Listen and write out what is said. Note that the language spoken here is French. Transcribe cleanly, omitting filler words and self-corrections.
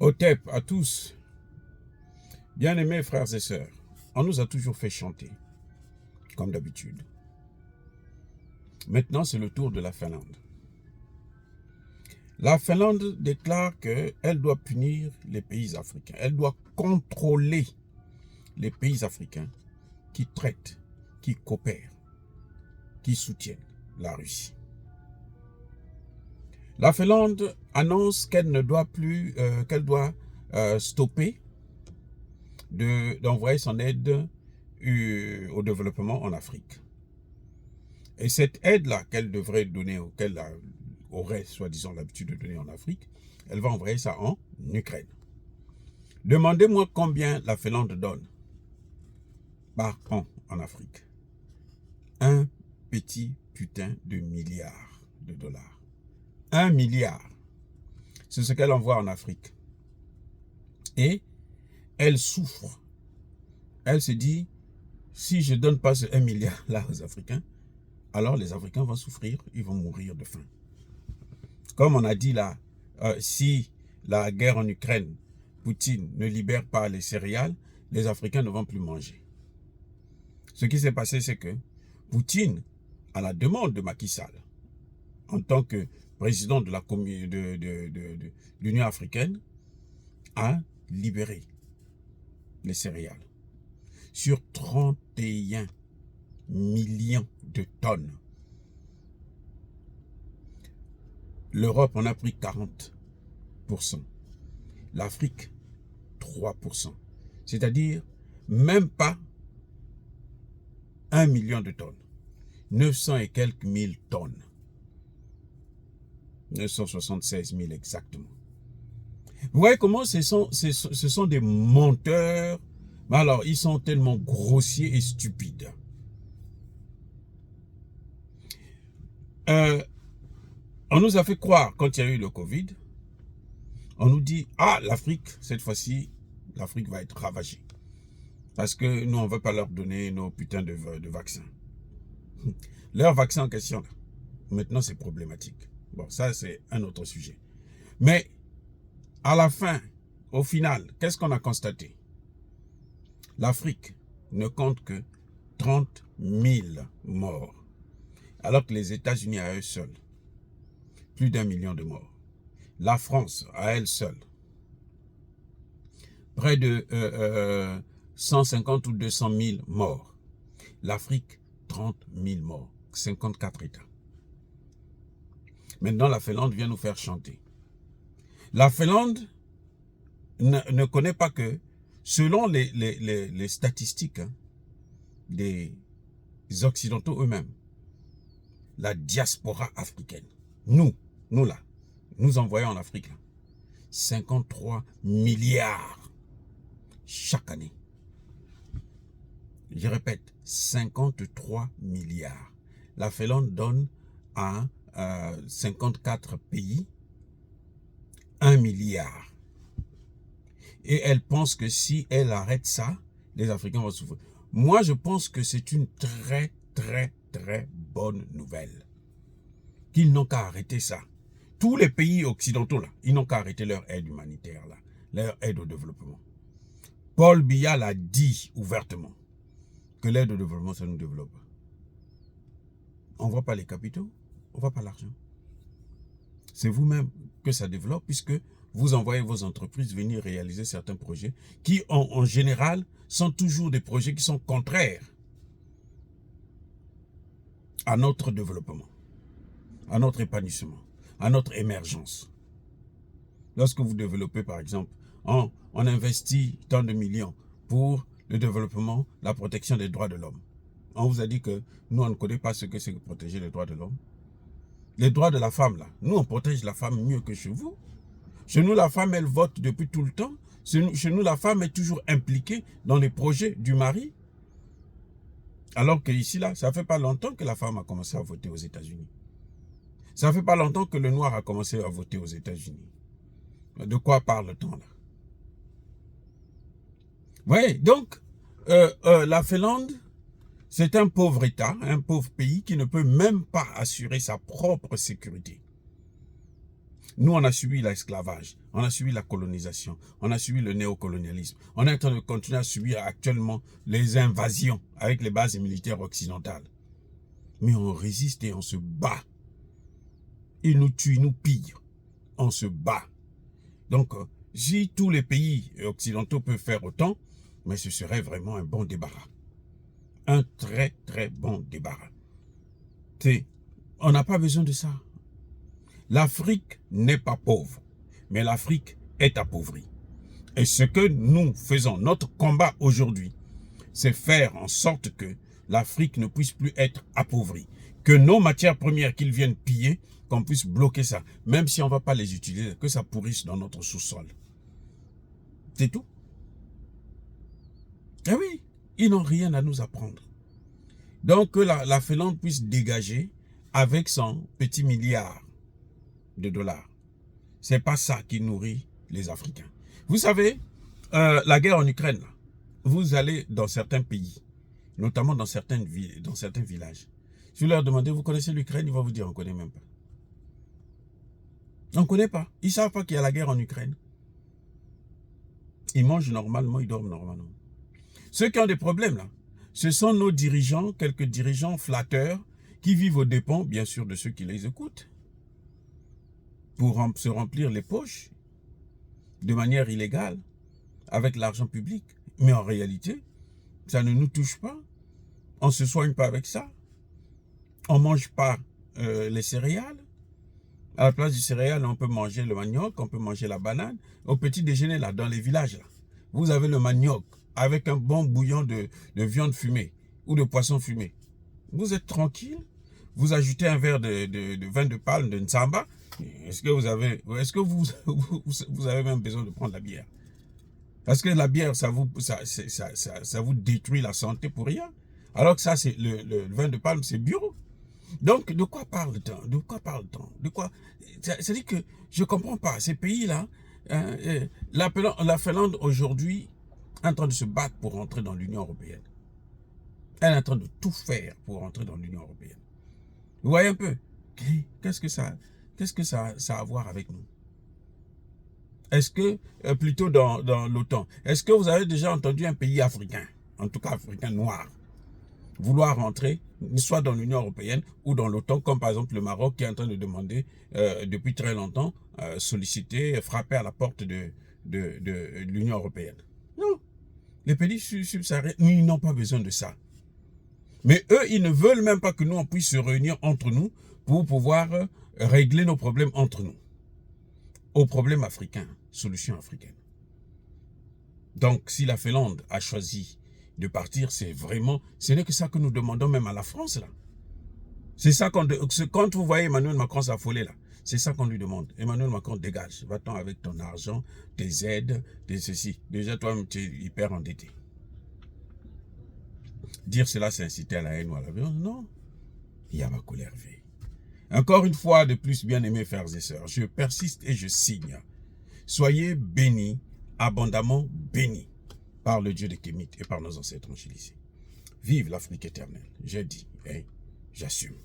Otep à tous, bien-aimés frères et sœurs, on nous a toujours fait chanter, comme d'habitude. Maintenant, c'est le tour de la Finlande. La Finlande déclare qu'elle doit punir les pays africains. Elle doit contrôler les pays africains qui traitent, qui coopèrent, qui soutiennent la Russie. La Finlande annonce qu'elle ne doit plus, qu'elle doit stopper d'envoyer son aide au développement en Afrique. Et cette aide-là qu'elle devrait donner, qu'elle aurait soi-disant l'habitude de donner en Afrique, elle va envoyer ça en Ukraine. Demandez-moi combien la Finlande donne par an en Afrique. Un petit putain de milliard de dollars. 1 milliard. C'est ce qu'elle envoie en Afrique. Et elle souffre. Elle se dit, si je ne donne pas ce 1 milliard là aux Africains, alors les Africains vont souffrir, ils vont mourir de faim. Comme on a dit là, si la guerre en Ukraine, Poutine ne libère pas les céréales, les Africains ne vont plus manger. Ce qui s'est passé, c'est que Poutine, à la demande de Macky Sall, en tant que président de l'Union africaine, a libéré les céréales sur 31 millions de tonnes. L'Europe en a pris 40%. L'Afrique, 3%. C'est-à-dire même pas 1 million de tonnes. 900 et quelques mille tonnes. 976 000 exactement. Vous voyez comment ce sont des menteurs. Mais alors, ils sont tellement grossiers et stupides. On nous a fait croire, quand il y a eu le Covid, on nous dit, ah, l'Afrique, cette fois-ci, l'Afrique va être ravagée. Parce que nous, on ne veut pas leur donner nos putains de vaccins. Leur vaccin en question, là, maintenant, c'est problématique. Bon, ça, c'est un autre sujet. Mais, à la fin, au final, qu'est-ce qu'on a constaté? L'Afrique ne compte que 30 000 morts. Alors que les États-Unis à eux seuls, plus d'1 million de morts. La France à elle seule, près de 150 ou 200 000 morts. L'Afrique, 30 000 morts. 54 États. Maintenant, la Finlande vient nous faire chanter. La Finlande ne connaît pas que, selon les statistiques des Occidentaux eux-mêmes, la diaspora africaine, nous là, nous envoyons en Afrique là, 53 milliards chaque année. Je répète, 53 milliards. La Finlande donne à 54 pays 1 milliard. Et elle pense que si elle arrête ça, les Africains vont souffrir. Moi, je pense que c'est une très, très, très bonne nouvelle. Qu'ils n'ont qu'à arrêter ça. Tous les pays occidentaux, là, ils n'ont qu'à arrêter leur aide humanitaire, là, leur aide au développement. Paul Biya l'a dit ouvertement, que l'aide au développement, ça nous développe. On ne voit pas les capitaux, on ne voit pas l'argent. C'est vous-même que ça développe, puisque vous envoyez vos entreprises venir réaliser certains projets qui, en général, sont toujours des projets qui sont contraires à notre développement, à notre épanouissement, à notre émergence. Lorsque vous développez, par exemple, on investit tant de millions pour le développement, la protection des droits de l'homme. On vous a dit que nous, on ne connaît pas ce que c'est que protéger les droits de l'homme. Les droits de la femme, là, nous, on protège la femme mieux que chez vous. Chez nous, la femme, elle vote depuis tout le temps. Chez nous, la femme est toujours impliquée dans les projets du mari. Alors que ici, là, ça ne fait pas longtemps que la femme a commencé à voter aux États-Unis. Ça ne fait pas longtemps que le noir a commencé à voter aux États-Unis. De quoi parle-t-on là? Oui, donc, la Finlande, c'est un pauvre État, un pauvre pays qui ne peut même pas assurer sa propre sécurité. Nous, on a subi l'esclavage, on a subi la colonisation, on a subi le néocolonialisme. On est en train de continuer à subir actuellement les invasions avec les bases militaires occidentales. Mais on résiste et on se bat. Ils nous tuent, ils nous pillent. On se bat. Donc, si tous les pays occidentaux peuvent faire autant, mais ce serait vraiment un bon débarras. Un très, très bon débarras. On n'a pas besoin de ça. L'Afrique n'est pas pauvre, mais l'Afrique est appauvrie. Et ce que nous faisons, notre combat aujourd'hui, c'est faire en sorte que l'Afrique ne puisse plus être appauvrie. Que nos matières premières qu'ils viennent piller, qu'on puisse bloquer ça. Même si on ne va pas les utiliser, que ça pourrisse dans notre sous-sol. C'est tout. Eh oui, ils n'ont rien à nous apprendre. Donc que la Finlande puisse dégager avec son petit milliard de dollars. C'est pas ça qui nourrit les Africains. Vous savez, la guerre en Ukraine, là, vous allez dans certains pays, notamment dans certains villages. Si vous leur demandez, vous connaissez l'Ukraine, ils vont vous dire, on ne connaît même pas. On ne connaît pas. Ils ne savent pas qu'il y a la guerre en Ukraine. Ils mangent normalement, ils dorment normalement. Ceux qui ont des problèmes, là, ce sont nos dirigeants, quelques dirigeants flatteurs, qui vivent aux dépens, bien sûr, de ceux qui les écoutent, pour se remplir les poches de manière illégale, avec l'argent public. Mais en réalité, ça ne nous touche pas. On ne se soigne pas avec ça. On ne mange pas les céréales. À la place du céréal, on peut manger le manioc, on peut manger la banane. Au petit déjeuner, là, dans les villages, là, vous avez le manioc avec un bon bouillon de viande fumée ou de poisson fumé. Vous êtes tranquille. Vous ajoutez un verre de vin de palme, de Nsamba. Est-ce que vous avez même besoin de prendre la bière? Parce que la bière, ça vous détruit la santé pour rien. Alors que ça, c'est le vin de palme, c'est bio. Donc, de quoi parle-t-on? De quoi parle-t-on? De quoi? C'est-à-dire que je ne comprends pas. Ces pays-là, la Finlande aujourd'hui est en train de se battre pour rentrer dans l'Union européenne. Elle est en train de tout faire pour rentrer dans l'Union européenne. Vous voyez un peu? Qu'est-ce que ça a à voir avec nous? Est-ce que, plutôt dans l'OTAN, est-ce que vous avez déjà entendu un pays africain, en tout cas africain noir, vouloir rentrer, soit dans l'Union européenne ou dans l'OTAN, comme par exemple le Maroc qui est en train de demander depuis très longtemps, solliciter, frapper à la porte de l'Union européenne? Non. Les pays subsahariens, ils n'ont pas besoin de ça. Mais eux, ils ne veulent même pas que nous, on puisse se réunir entre nous pour pouvoir régler nos problèmes entre nous. Aux problèmes africains, solution africaine. Donc, si la Finlande a choisi de partir, c'est vraiment, ce n'est que ça que nous demandons même à la France, là. C'est ça quand vous voyez Emmanuel Macron s'affoler, là, c'est ça qu'on lui demande. Emmanuel Macron, dégage. Va-t'en avec ton argent, tes aides, tes ceci. Déjà, toi-même, tu es hyper endetté. Dire cela, c'est inciter à la haine ou à la violence. Non. Il y a ma colère. Encore une fois de plus, bien-aimés frères et sœurs, je persiste et je signe. Soyez bénis, abondamment bénis, par le Dieu de Kémit et par nos ancêtres angélisés. Vive l'Afrique éternelle. J'ai dit et j'assume.